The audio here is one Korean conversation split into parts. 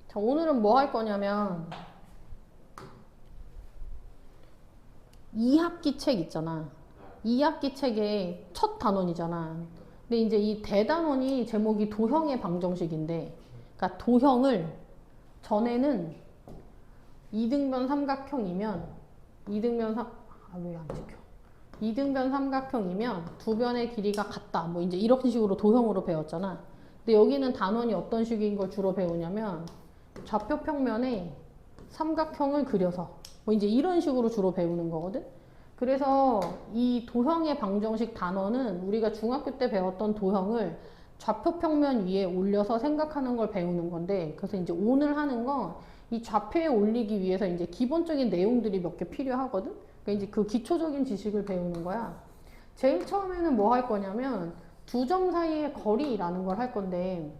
자, 오늘은 뭐 할 거냐면 2학기 책 있잖아. 2학기 책의 첫 단원이잖아. 근데 이제 이 대단원이 제목이 도형의 방정식인데, 그러니까 도형을 전에는 이등변 삼각형이면 왜 안 찍혀? 이등변 삼각형이면 두 변의 길이가 같다. 뭐 이제 이런 식으로 도형으로 배웠잖아. 근데 여기는 단원이 어떤 식인 걸 주로 배우냐면 좌표 평면에 삼각형을 그려서 뭐 이제 이런 식으로 주로 배우는 거거든. 그래서 이 도형의 방정식 단원은 우리가 중학교 때 배웠던 도형을 좌표 평면 위에 올려서 생각하는 걸 배우는 건데, 그래서 이제 오늘 하는 건 이 좌표에 올리기 위해서 이제 기본적인 내용들이 몇 개 필요하거든. 그러니까 이제 그 기초적인 지식을 배우는 거야. 제일 처음에는 뭐 할 거냐면 두 점 사이의 거리라는 걸 할 건데,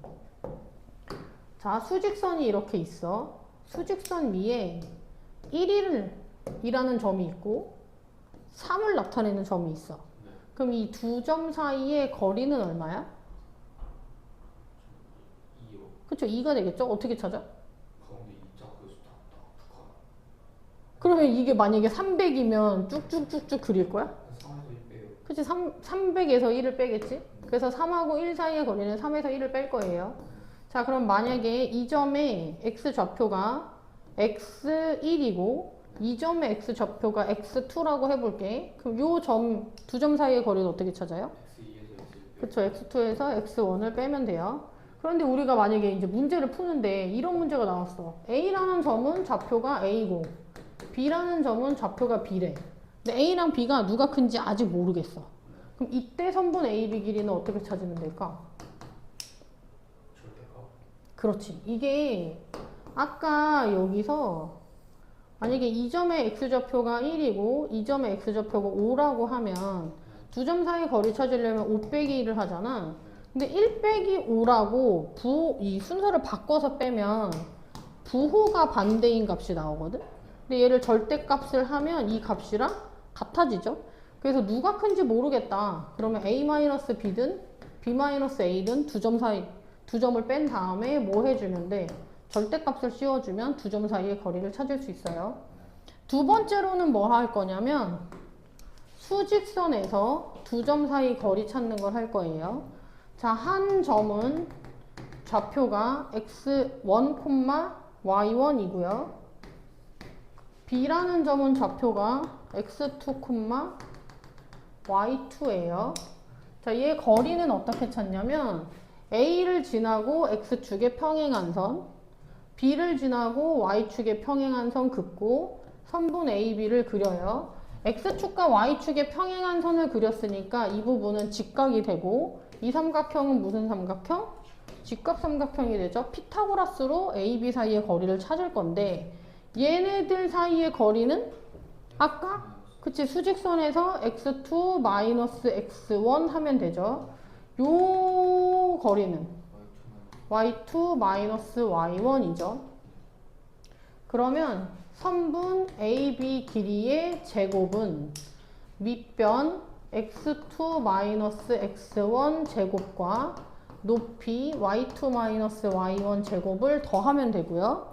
자, 수직선이 이렇게 있어. 수직선 위에 1이라는 점이 있고 3을 나타내는 점이 있어. 그럼 이 두 점 사이의 거리는 얼마야? 2요. 그쵸, 2가 되겠죠? 어떻게 찾아? 가운데 2자 그래서 다 북한. 그러면 이게 만약에 300이면 쭉쭉쭉쭉 그릴 거야? 3에서 1 빼요. 그치, 300에서 1을 빼겠지? 그래서 3하고 1 사이의 거리는 3에서 1을 뺄 거예요. 자, 그럼 만약에 이 점의 x 좌표가 x1이고 이 점의 x 좌표가 x2라고 해볼게. 그럼 요 점, 두 점 사이의 거리는 어떻게 찾아요? X2에서 X1 빼요. 그쵸, x2에서 x1을 빼면 돼요. 그런데 우리가 만약에 이제 문제를 푸는데 이런 문제가 나왔어. a라는 점은 좌표가 a고 b라는 점은 좌표가 b래. 근데 a랑 b가 누가 큰지 아직 모르겠어. 그럼 이때 선분 AB 길이는 어떻게 찾으면 될까? 절대값. 그렇지. 이게 아까 여기서 만약에 이 점의 x좌표가 1이고 이 점의 x좌표가 5라고 하면 두 점 사이 거리 찾으려면 5 빼기 1을 하잖아. 근데 1 빼기 5라고 이 순서를 바꿔서 빼면 부호가 반대인 값이 나오거든? 근데 얘를 절대값을 하면 이 값이랑 같아지죠? 그래서 누가 큰지 모르겠다. 그러면 a-b든 b-a든 두 점 사이, 두 점을 뺀 다음에 뭐 해주면 돼? 절대값을 씌워주면 두 점 사이의 거리를 찾을 수 있어요. 두 번째로는 뭐 할 거냐면 수직선에서 두 점 사이 거리 찾는 걸 할 거예요. 자, 한 점은 좌표가 x1, y1이고요. B라는 점은 좌표가 x2, y2예요. 자, 얘 거리는 어떻게 찾냐면 A를 지나고 x축의 평행한 선, B를 지나고 y축의 평행한 선 긋고 선분 AB를 그려요. x축과 y축의 평행한 선을 그렸으니까 이 부분은 직각이 되고 이 삼각형은 무슨 삼각형? 직각 삼각형이 되죠. 피타고라스로 AB 사이의 거리를 찾을 건데 얘네들 사이의 거리는 아까 그치 수직선에서 x2 x1 하면 되죠. 요 거리는 y2 y1이죠. 그러면 선분 AB 길이의 제곱은 밑변 x2 x1 제곱과 높이 y2 y1 제곱을 더하면 되고요.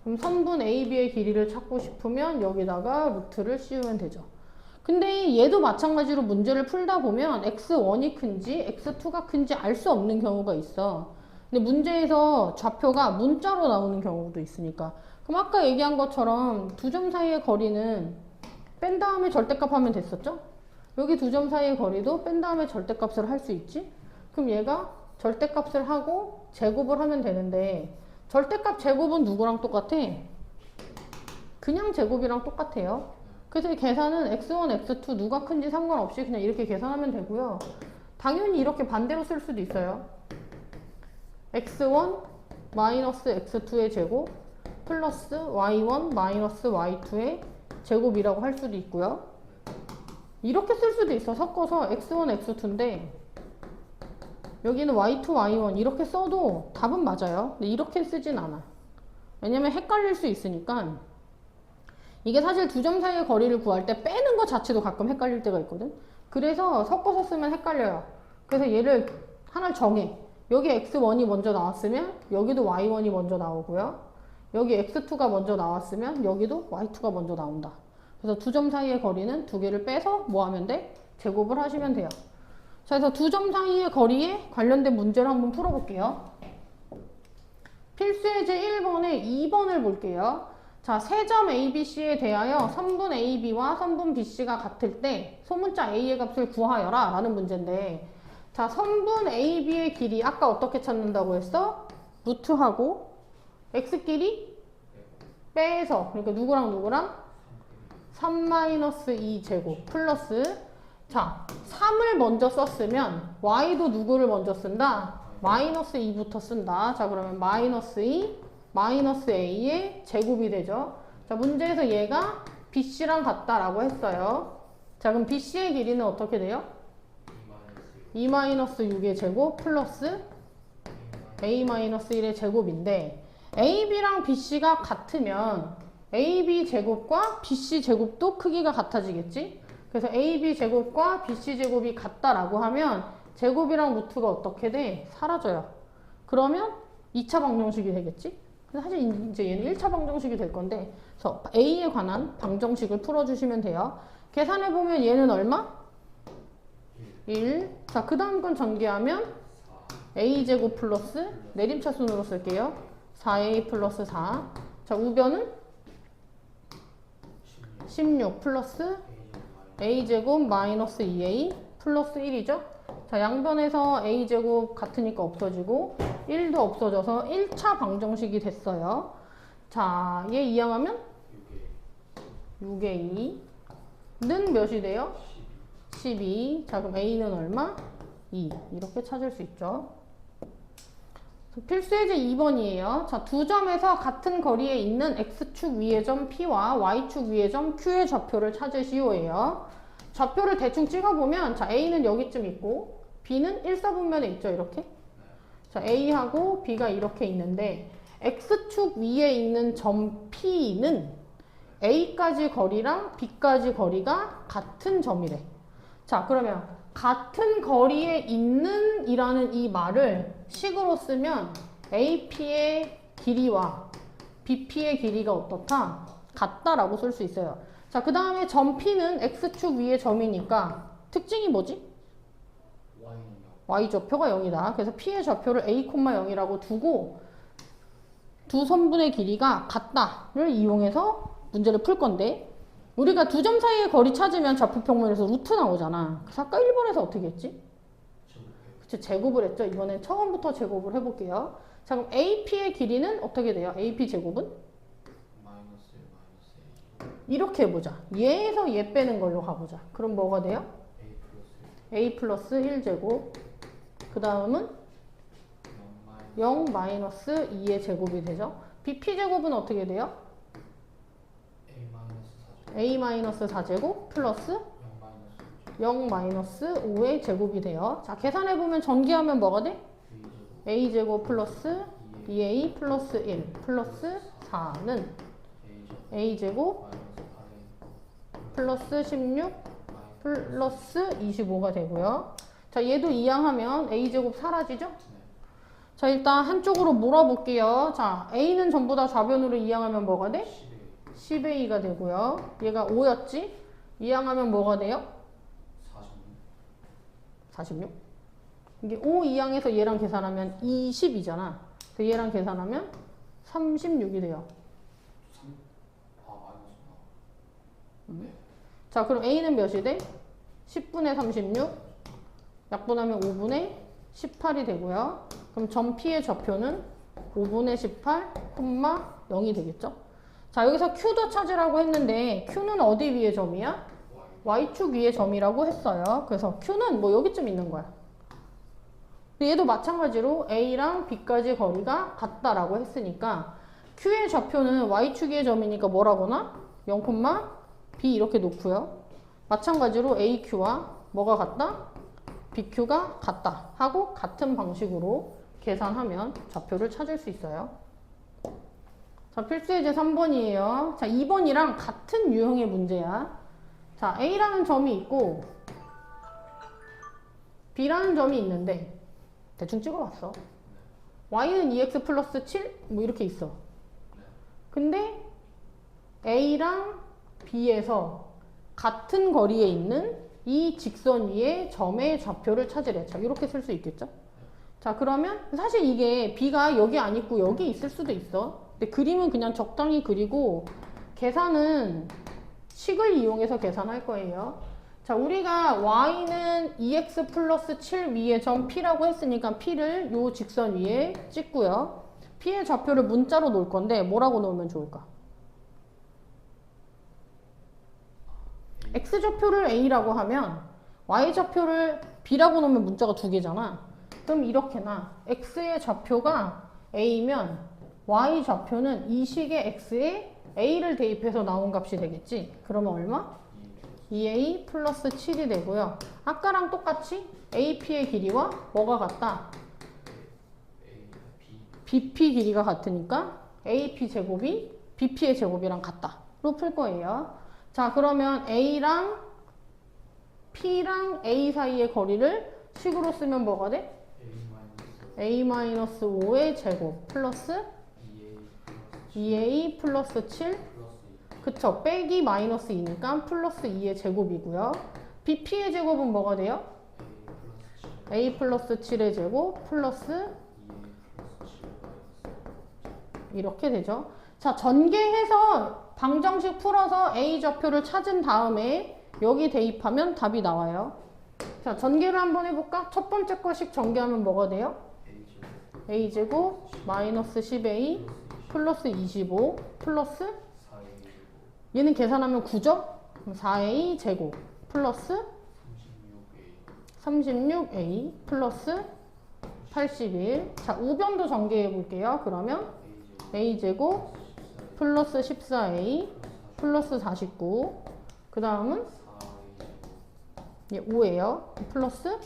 그럼 선분 AB의 길이를 찾고 싶으면 여기다가 루트를 씌우면 되죠. 근데 얘도 마찬가지로 문제를 풀다 보면 x1이 큰지 x2가 큰지 알 수 없는 경우가 있어. 근데 문제에서 좌표가 문자로 나오는 경우도 있으니까. 그럼 아까 얘기한 것처럼 두 점 사이의 거리는 뺀 다음에 절대값 하면 됐었죠? 여기 두 점 사이의 거리도 뺀 다음에 절대값을 할 수 있지? 그럼 얘가 절대값을 하고 제곱을 하면 되는데 절대값 제곱은 누구랑 똑같아? 그냥 제곱이랑 똑같아요. 그래서 이 계산은 x1, x2 누가 큰지 상관없이 그냥 이렇게 계산하면 되고요. 당연히 이렇게 반대로 쓸 수도 있어요. x1 x2의 제곱 플러스 y1 y2의 제곱이라고 할 수도 있고요. 이렇게 쓸 수도 있어. 섞어서 x1, x2인데 여기는 y2, y1 이렇게 써도 답은 맞아요. 근데 이렇게 쓰진 않아. 왜냐면 헷갈릴 수 있으니까. 이게 사실 두 점 사이의 거리를 구할 때 빼는 것 자체도 가끔 헷갈릴 때가 있거든. 그래서 섞어서 쓰면 헷갈려요. 그래서 얘를 하나를 정해. 여기 x1이 먼저 나왔으면 여기도 y1이 먼저 나오고요. 여기 x2가 먼저 나왔으면 여기도 y2가 먼저 나온다. 그래서 두 점 사이의 거리는 두 개를 빼서 뭐 하면 돼? 제곱을 하시면 돼요. 자, 그래서 두 점 사이의 거리에 관련된 문제를 한번 풀어볼게요. 필수예제 1번에 2번을 볼게요. 자, 세 점 ABC에 대하여 선분 AB와 선분 BC가 같을 때 소문자 A의 값을 구하여라 라는 문제인데, 자, 선분 AB의 길이 아까 어떻게 찾는다고 했어? 루트하고 x끼리 빼서, 그러니까 누구랑 누구랑? 3-2제곱 플러스, 자, 3을 먼저 썼으면 y도 누구를 먼저 쓴다? 마이너스 2부터 쓴다. 자, 그러면 마이너스 2 마이너스 a의 제곱이 되죠. 자, 문제에서 얘가 BC랑 같다라고 했어요. 자, 그럼 BC의 길이는 어떻게 돼요? 2-6의 제곱 플러스 a-1의 제곱인데, ab랑 bc가 같으면 ab 제곱과 bc 제곱도 크기가 같아지겠지? 그래서 ab 제곱과 bc 제곱이 같다라고 하면 제곱이랑 루트가 어떻게 돼? 사라져요. 그러면 2차 방정식이 되겠지? 사실 이제 얘는 1차 방정식이 될 건데, 그래서 a에 관한 방정식을 풀어주시면 돼요. 계산해보면 얘는 얼마? 1. 자, 그 다음 건 전개하면 a제곱 플러스 내림차순으로 쓸게요. 4a 플러스 4. 자, 우변은 16 플러스 a제곱 마이너스 2a 플러스 1이죠. 자, 양변에서 a제곱 같으니까 없어지고 1도 없어져서 1차 방정식이 됐어요. 자, 얘 이항하면 6a 는 몇이 돼요? 12. 자, 그럼 a는 얼마? 2. 이렇게 찾을 수 있죠. 필수예제 2번이에요. 자, 두 점에서 같은 거리에 있는 x축 위의 점 P와 y축 위의 점 Q의 좌표를 찾으시오예요. 좌표를 대충 찍어보면, 자, A는 여기쯤 있고 B는 1사분면에 있죠, 이렇게. 자, A하고 B가 이렇게 있는데, x축 위에 있는 점 P는 A까지 거리랑 B까지 거리가 같은 점이래. 자, 그러면 같은 거리에 있는 이라는 이 말을 식으로 쓰면 AP의 길이와 BP의 길이가 어떻다? 같다라고 쓸 수 있어요. 자, 그 다음에 점 P는 X축 위의 점이니까 특징이 뭐지? Y좌표가 0이다. 그래서 P의 좌표를 A, 0이라고 두고 두 선분의 길이가 같다를 이용해서 문제를 풀 건데, 우리가 두 점 사이의 거리 찾으면 좌표평면에서 루트 나오잖아. 그래서 아까 1번에서 어떻게 했지? 그쵸, 제곱을 했죠. 이번엔 처음부터 제곱을 해볼게요. 자, 그럼 AP의 길이는 어떻게 돼요? AP 제곱은? 이렇게 해보자. 얘에서 얘 빼는 걸로 가보자. 그럼 뭐가 돼요? A 플러스 1제곱. 그 다음은 0 마이너스 2의 제곱이 되죠. BP 제곱은 어떻게 돼요? A-4제곱 플러스 0-5의 제곱이 돼요. 자, 계산해보면 전개하면 뭐가 돼? A제곱 플러스 2A 플러스 1 플러스 4는 A제곱 플러스 16 플러스 25가 되고요. 자, 얘도 이항하면 A제곱 사라지죠? 자, 일단 한쪽으로 몰아볼게요. 자, A는 전부 다 좌변으로 이항하면 뭐가 돼? 10A가 되고요. 얘가 5였지? 이항하면 뭐가 돼요? 46? 이게 5 이항해서 얘랑 계산하면 20이잖아. 그래서 얘랑 계산하면 36이 돼요. 자, 그럼 A는 몇이 돼? 10분의 36 약분하면 5분의 18이 되고요. 그럼 점 P의 좌표는 5분의 18, 0이 되겠죠? 자, 여기서 Q도 찾으라고 했는데 Q는 어디 위의 점이야? Y축 위의 점이라고 했어요. 그래서 Q는 뭐 여기쯤 있는 거야. 얘도 마찬가지로 A랑 B까지 거리가 같다라고 했으니까 Q의 좌표는 Y축 위의 점이니까 뭐라고나? 0, B 이렇게 놓고요. 마찬가지로 AQ와 뭐가 같다? BQ가 같다 하고 같은 방식으로 계산하면 좌표를 찾을 수 있어요. 자, 필수예제 3번이에요. 자, 2번이랑 같은 유형의 문제야. 자, A라는 점이 있고 B라는 점이 있는데 대충 찍어봤어. Y는 2x 플러스 7? 뭐 이렇게 있어. 근데 A랑 B에서 같은 거리에 있는 이 직선 위에 점의 좌표를 찾으래. 자, 이렇게 쓸 수 있겠죠? 자, 그러면 사실 이게 B가 여기 안 있고 여기 있을 수도 있어. 근데 그림은 그냥 적당히 그리고 계산은 식을 이용해서 계산할 거예요. 자, 우리가 y는 2x 플러스 7 위의 점 P라고 했으니까 P를 요 직선 위에 찍고요. P의 좌표를 문자로 놓을 건데 뭐라고 놓으면 좋을까? x좌표를 a라고 하면 y좌표를 b라고 놓으면 문자가 두 개잖아. 그럼 이렇게 나. x의 좌표가 a면 y좌표는 이 식의 x에 a를 대입해서 나온 값이 되겠지. 그러면 얼마? 2a 플러스 7이 되고요. 아까랑 똑같이 ap의 길이와 뭐가 같다? bp 길이가 같으니까 ap 제곱이 bp의 제곱이랑 같다로 풀 거예요. 자, 그러면 A랑 P랑 A 사이의 거리를 식으로 쓰면 뭐가 돼? A-5의 제곱 플러스 2A 플러스 7 그쵸? 빼기 마이너스 2니까 플러스 2의 제곱이고요. BP의 제곱은 뭐가 돼요? A 플러스 7의 제곱 플러스 이렇게 되죠. 자, 전개해서 방정식 풀어서 A 좌표를 찾은 다음에 여기 대입하면 답이 나와요. 자, 전개를 한번 해볼까? 첫 번째 거식 전개하면 뭐가 돼요? A제곱 마이너스 10A 플러스 25 플러스 얘는 계산하면 9죠? 4A 제곱 플러스 36A 플러스 81. 자, 우변도 전개해 볼게요. 그러면 A제곱 플러스 14A 플러스 49. 그 다음은 5예요. 플러스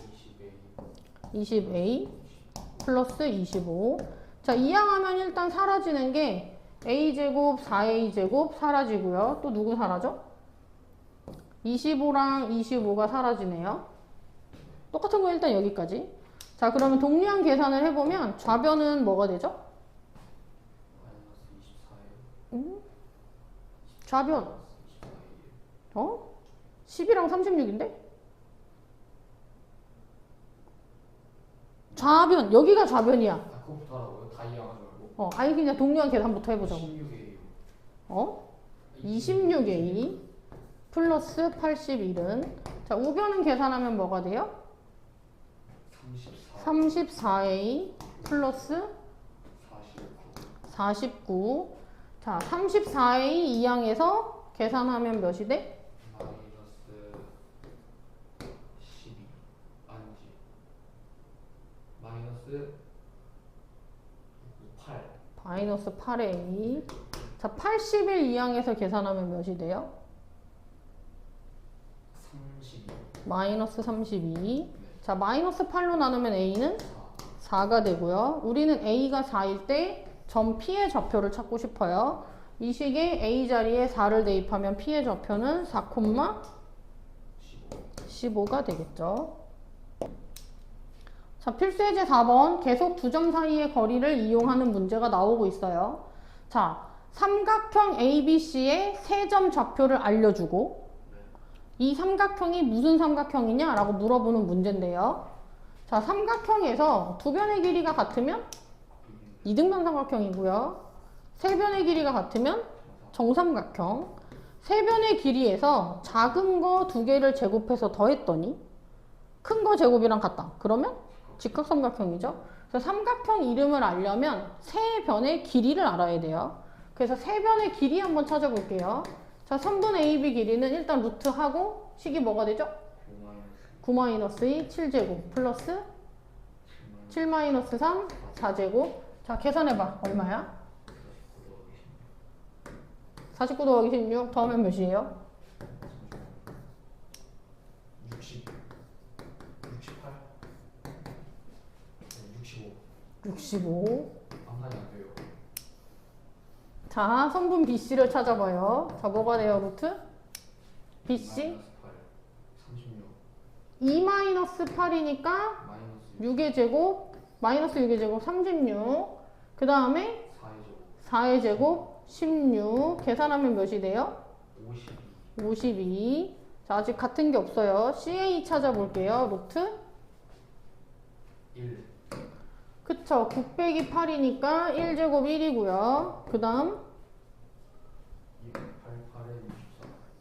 20A 플러스 25. 자, 이항하면 일단 사라지는 게 A제곱 4A제곱 사라지고요. 또 누구 사라져? 25랑 25가 사라지네요. 똑같은 거 일단 여기까지. 자, 그러면 동류항 계산을 해보면 좌변은 뭐가 되죠? 좌변 10이랑 36인데? 좌변 여기가 좌변이야. 그거부터 하라고요? 다 이해하지 말고. 아니 그냥 동류항 계산부터 해보자고. 16A요. 26A 플러스 81은 자, 우변은 계산하면 뭐가 돼요? 34A 플러스 49. 자, 34A 이항에서 계산하면 몇이 돼? 마이너스 12 아니지 마이너스 8 마이너스 8A. 자, 81 이항에서 계산하면 몇이 돼요? 32 마이너스 32. 자, 마이너스 8로 나누면 A는 4가 되고요. 우리는 A가 4일 때 점 P의 좌표를 찾고 싶어요. 이 식에 A 자리에 4를 대입하면 P의 좌표는 4,15가 되겠죠. 자, 필수예제 4번 계속 두 점 사이의 거리를 이용하는 문제가 나오고 있어요. 자, 삼각형 ABC의 세 점 좌표를 알려주고 이 삼각형이 무슨 삼각형이냐 라고 물어보는 문제인데요. 자, 삼각형에서 두 변의 길이가 같으면 이등변 삼각형이고요. 세 변의 길이가 같으면 정삼각형. 세 변의 길이에서 작은 거 두 개를 제곱해서 더했더니 큰 거 제곱이랑 같다. 그러면 직각삼각형이죠. 그래서 삼각형 이름을 알려면 세 변의 길이를 알아야 돼요. 그래서 세 변의 길이 한번 찾아볼게요. 자, 3분의 AB 길이는 일단 루트하고 식이 뭐가 되죠? 9-2 7제곱 플러스 7-3 4제곱. 자, 계산해봐. 얼마야? 49 더하기 16 더하면 몇이에요? 60 68 65 65. 방탄이 안 돼요. 자, 선분 BC를 찾아봐요. 자, 뭐가 돼요, 루트? BC? 마이너스 8 2-8이니까 36 마이너스 6의 제곱, 마이너스 6의 제곱 36. 그 다음에 4의 4의 제곱 16 계산하면 몇이 돼요? 52. 52. 자, 아직 같은 게 없어요. CA 찾아볼게요. 루트 1. 그쵸. 9 빼기 8이니까 1제곱 1이고요. 그 다음 8, 8에 64.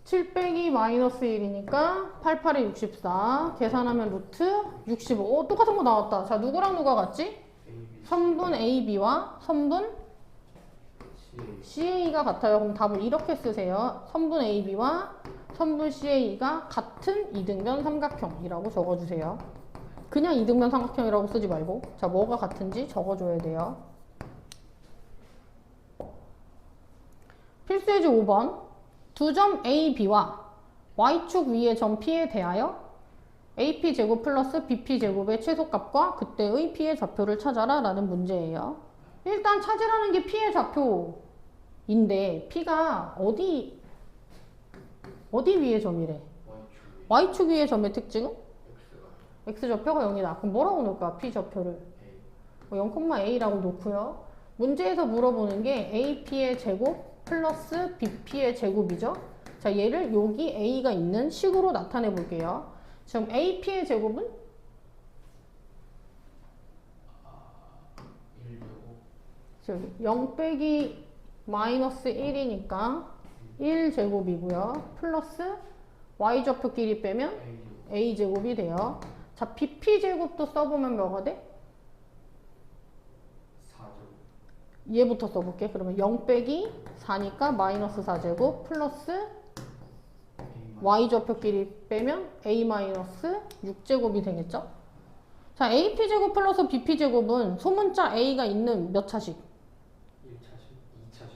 7 빼기 마이너스 1이니까 8, 8에 64. 계산하면 루트 65. 똑같은 거 나왔다. 자, 누구랑 누가 같지? AB. 선분 AB와 선분 CA. CA가 같아요. 그럼 답을 이렇게 쓰세요. 선분 AB와 선분 CA가 같은 이등변 삼각형이라고 적어주세요. 그냥 이등변 삼각형이라고 쓰지 말고. 자, 뭐가 같은지 적어줘야 돼요. 필수예제 5번. 두 점 A, B와 Y축 위의 점 P에 대하여 AP 제곱 플러스 BP 제곱의 최소값과 그때의 P의 좌표를 찾아라 라는 문제예요. 일단 찾으라는 게 P의 좌표인데 P가 어디 위의 점이래? Y축. Y축 위의 점의 특징은? X가 X좌표가 0이다. 그럼 뭐라고 놓을까? P좌표를 A. 0,A라고 놓고요. 문제에서 물어보는 게 AP의 제곱 플러스 BP의 제곱이죠. 자, 얘를 여기 A가 있는 식으로 나타내 볼게요. 지금 AP의 제곱은 1제곱. 0 빼기 마이너스 1이니까 1제곱이고요. 플러스 Y좌표끼리 빼면 A제곱. A제곱이 돼요. 자, BP제곱도 써보면 뭐가 돼? 4제곱. 얘부터 써볼게. 그러면 0 빼기 4니까 마이너스 4제곱 플러스 Y좌표끼리 빼면 A 마이너스 6제곱이 되겠죠? 자, AP제곱 플러스 BP제곱은 소문자 A가 있는 몇 차식?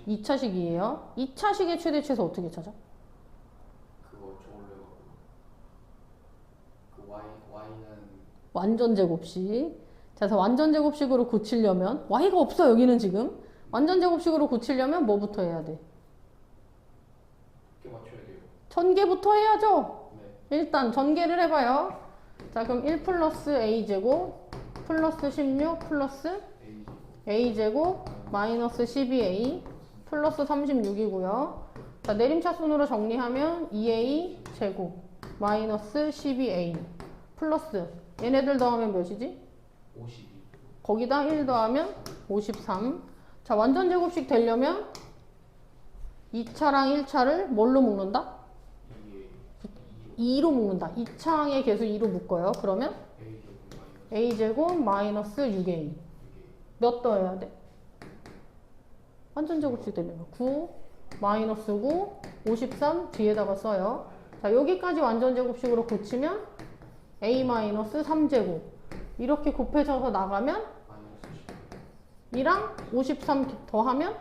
1차식. 2차식. 2차식이에요. 2차식의 최대 최소 어떻게 찾아? 그거 저걸로 그 Y는 완전 제곱식. 자, 그래서 완전 제곱식으로 고치려면 Y가 없어 여기는 지금. 완전 제곱식으로 고치려면 뭐부터 해야 돼? 꽤 맞춰야 돼요. 전개부터 해야죠. 네. 일단 전개를 해봐요. 자, 그럼 1 플러스 A제곱 플러스 16 플러스 A제곱. A제곱 마이너스 12A 플러스 36이고요. 자, 내림차순으로 정리하면 2A 제곱 마이너스 12A 플러스 얘네들 더하면 몇이지? 52. 거기다 1 더하면 53. 자, 완전 제곱식 되려면 2차랑 1차를 뭘로 묶는다? 2로 묶는다. 2차항의 개수 2로 묶어요. 그러면 A제곱 마이너스 A제곱 마이너스 6A. 몇 더해야 돼? 완전 제곱식 되려면 9 마이너스 9 53 뒤에다가 써요. 자, 여기까지 완전 제곱식으로 고치면 A 마이너스 3제곱 이렇게 곱해져서 나가면 마이너스 10. 이랑 53 더하면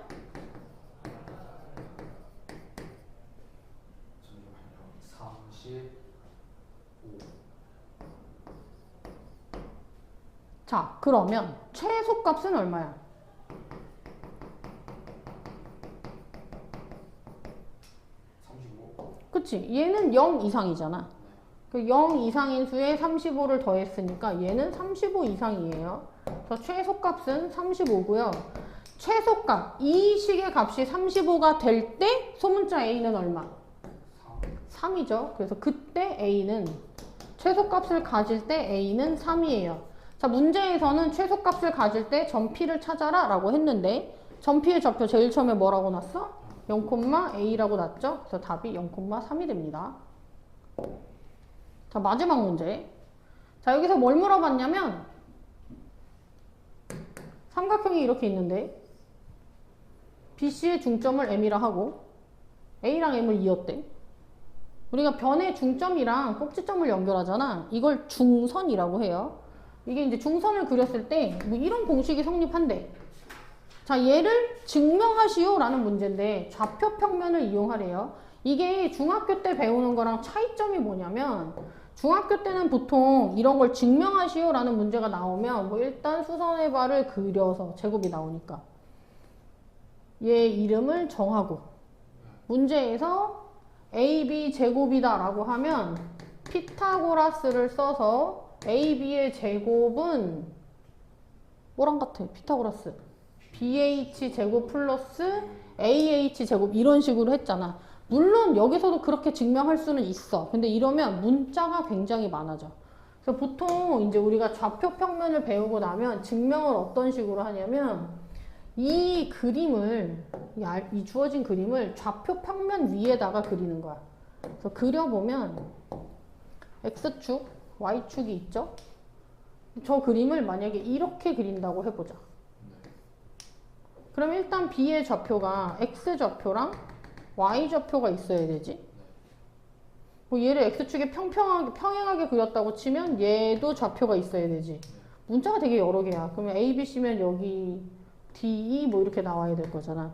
잠시만요. 35. 자, 그러면 최소값은 얼마야? 35. 그치? 얘는 0 이상이잖아. 그 0 이상인 수에 35를 더했으니까 얘는 35 이상이에요. 그래서 최소값은 35고요. 최소값, 이 식의 값이 35가 될 때 소문자 A는 얼마? 3. 3이죠. 그래서 그때 A는 최소값을 가질 때 A는 3이에요. 자, 문제에서는 최소값을 가질 때 점 P를 찾아라 라고 했는데 점 P의 좌표 제일 처음에 뭐라고 났어? 0,A라고 났죠? 그래서 답이 0,3이 됩니다. 자, 마지막 문제. 자, 여기서 뭘 물어봤냐면 삼각형이 이렇게 있는데 BC의 중점을 M이라 하고 A랑 M을 이었대. 우리가 변의 중점이랑 꼭지점을 연결하잖아. 이걸 중선이라고 해요. 이게 이제 중선을 그렸을 때 뭐 이런 공식이 성립한대. 자, 얘를 증명하시오 라는 문제인데 좌표 평면을 이용하래요. 이게 중학교 때 배우는 거랑 차이점이 뭐냐면 중학교 때는 보통 이런 걸 증명하시오 라는 문제가 나오면 뭐 일단 수선의 발을 그려서 제곱이 나오니까 얘 이름을 정하고 문제에서 AB 제곱이다 라고 하면 피타고라스를 써서 AB의 제곱은 뭐랑 같아? 피타고라스 BH 제곱 플러스 AH 제곱 이런 식으로 했잖아. 물론 여기서도 그렇게 증명할 수는 있어. 근데 이러면 문자가 굉장히 많아져. 그래서 보통 이제 우리가 좌표 평면을 배우고 나면 증명을 어떤 식으로 하냐면 이 그림을 이 주어진 그림을 좌표 평면 위에다가 그리는 거야. 그래서 그려보면 X축, Y축이 있죠? 저 그림을 만약에 이렇게 그린다고 해보자. 그럼 일단 B의 좌표가 X좌표랑 Y좌표가 있어야 되지. 뭐 얘를 X축에 평행하게 그렸다고 치면 얘도 좌표가 있어야 되지. 문자가 되게 여러 개야. 그러면 A, B, C면 여기 D, E 뭐 이렇게 나와야 될 거잖아.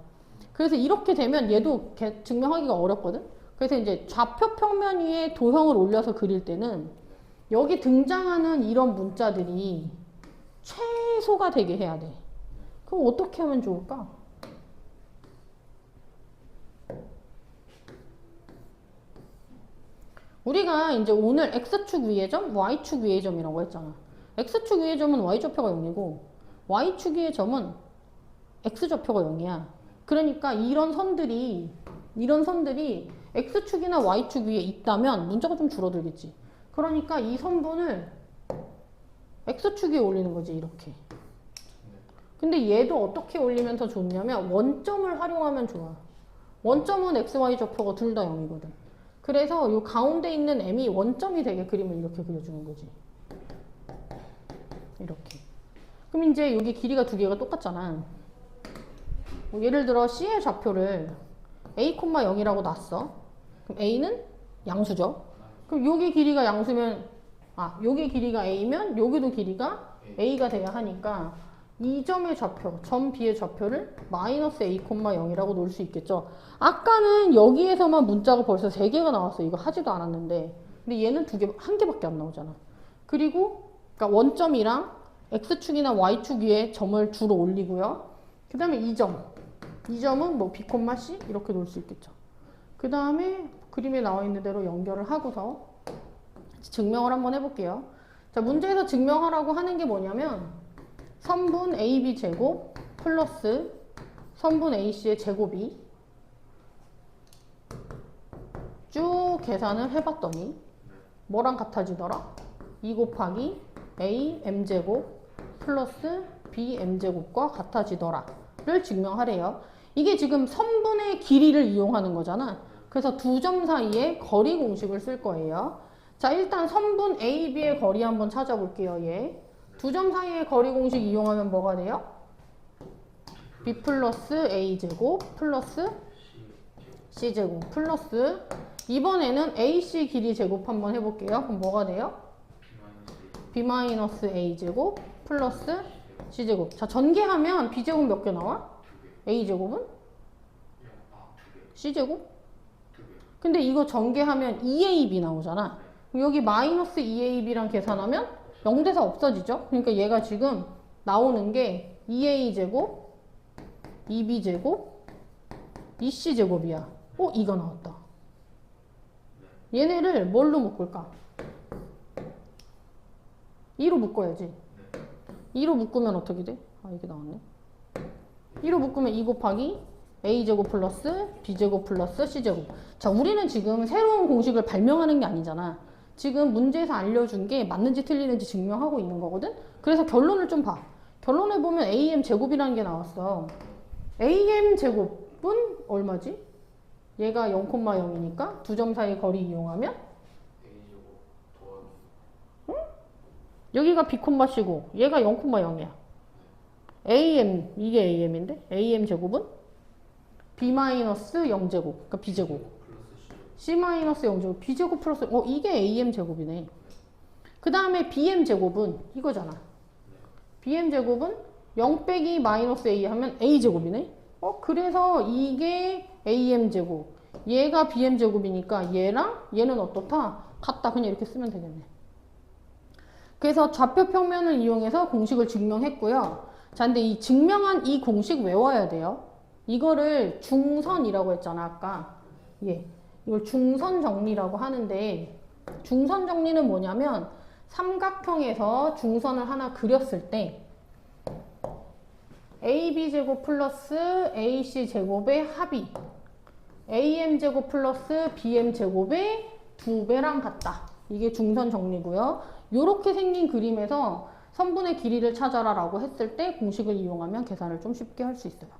그래서 이렇게 되면 얘도 증명하기가 어렵거든. 그래서 이제 좌표 평면 위에 도형을 올려서 그릴 때는 여기 등장하는 이런 문자들이 최소가 되게 해야 돼. 그럼 어떻게 하면 좋을까? 우리가 이제 오늘 X축 위의 점, Y축 위의 점이라고 했잖아. X축 위의 점은 Y좌표가 0이고 Y축 위의 점은 X좌표가 0이야. 그러니까 이런 선들이 X축이나 Y축 위에 있다면 문자가 좀 줄어들겠지. 그러니까 이 선분을 X축 위에 올리는 거지, 이렇게. 근데 얘도 어떻게 올리면 더 좋냐면 원점을 활용하면 좋아. 원점은 X, Y 좌표가 둘 다 0이거든. 그래서 이 가운데 있는 M이 원점이 되게 그림을 이렇게 그려주는 거지. 이렇게. 그럼 이제 여기 길이가 두 개가 똑같잖아. 뭐 예를 들어 C의 좌표를 A, 0이라고 놨어. 그럼 A는 양수죠. 그럼 여기 길이가 양수면, 여기 길이가 A면 여기도 길이가 A가 돼야 하니까 이 점의 좌표, 점 B의 좌표를 마이너스 A, 0이라고 놓을 수 있겠죠. 아까는 여기에서만 문자가 벌써 3개가 나왔어. 이거 하지도 않았는데. 근데 얘는 한 개밖에 안 나오잖아. 그리고 그러니까 원점이랑 X축이나 Y축 위에 점을 주로 올리고요. 그 다음에 이 점은 뭐 B, C 이렇게 놓을 수 있겠죠. 그 다음에 그림에 나와 있는 대로 연결을 하고서 증명을 한번 해볼게요. 자, 문제에서 증명하라고 하는 게 뭐냐면 선분 AB 제곱 플러스 선분 AC의 제곱이 쭉 계산을 해봤더니 뭐랑 같아지더라? 2 곱하기 A M제곱 플러스 B M제곱과 같아지더라 를 증명하래요. 이게 지금 선분의 길이를 이용하는 거잖아. 그래서 두 점 사이에 거리 공식을 쓸 거예요. 자, 일단 선분 A, B의 거리 한번 찾아볼게요. 얘. 두 점 사이의 거리 공식 이용하면 뭐가 돼요? B 플러스 A제곱 플러스 C제곱 플러스 이번에는 AC 길이 제곱 한번 해볼게요. 그럼 뭐가 돼요? B 마이너스 A제곱 플러스 C제곱. 자, 전개하면 B제곱 몇 개 나와? A제곱은? C제곱? 근데 이거 전개하면 2AB 나오잖아. 여기 마이너스 2AB랑 계산하면 0대사 없어지죠? 그러니까 얘가 지금 나오는 게 2A제곱, 2B제곱, 2C제곱이야. 이거 나왔다. 얘네를 뭘로 묶을까? 2로 묶어야지. 2로 묶으면 어떻게 돼? 이게 나왔네. 2로 묶으면 2 곱하기 A제곱 플러스 B제곱 플러스 C제곱. 자, 우리는 지금 새로운 공식을 발명하는 게 아니잖아. 지금 문제에서 알려준 게 맞는지 틀리는지 증명하고 있는 거거든? 그래서 결론을 좀 봐. 결론을 보면 AM 제곱이라는 게 나왔어. AM 제곱은 얼마지? 얘가 0,0이니까 두 점 사이 거리 이용하면? 응? 여기가 B, C고 얘가 0,0이야. AM, 이게 AM인데? AM 제곱은? B-0제곱, 그러니까 B제곱. C-0제곱, B제곱 플러스, 이게 AM 제곱이네. 그 다음에 BM 제곱은 이거잖아. BM 제곱은 0 빼기 마이너스 A 하면 A 제곱이네. 그래서 이게 AM 제곱. 얘가 BM 제곱이니까 얘랑 얘는 어떻다? 같다. 그냥 이렇게 쓰면 되겠네. 그래서 좌표 평면을 이용해서 공식을 증명했고요. 자, 근데 이 증명한 이 공식 외워야 돼요. 이거를 중선이라고 했잖아, 아까. 이걸 중선 정리라고 하는데, 중선 정리는 뭐냐면, 삼각형에서 중선을 하나 그렸을 때, AB제곱 플러스 AC제곱의 합이 AM제곱 플러스 BM제곱의 2배랑 같다. 이게 중선 정리고요. 요렇게 생긴 그림에서 선분의 길이를 찾아라 라고 했을 때 공식을 이용하면 계산을 좀 쉽게 할 수 있어요.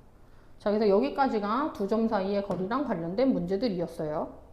자, 그래서 여기까지가 두 점 사이의 거리랑 관련된 문제들이었어요.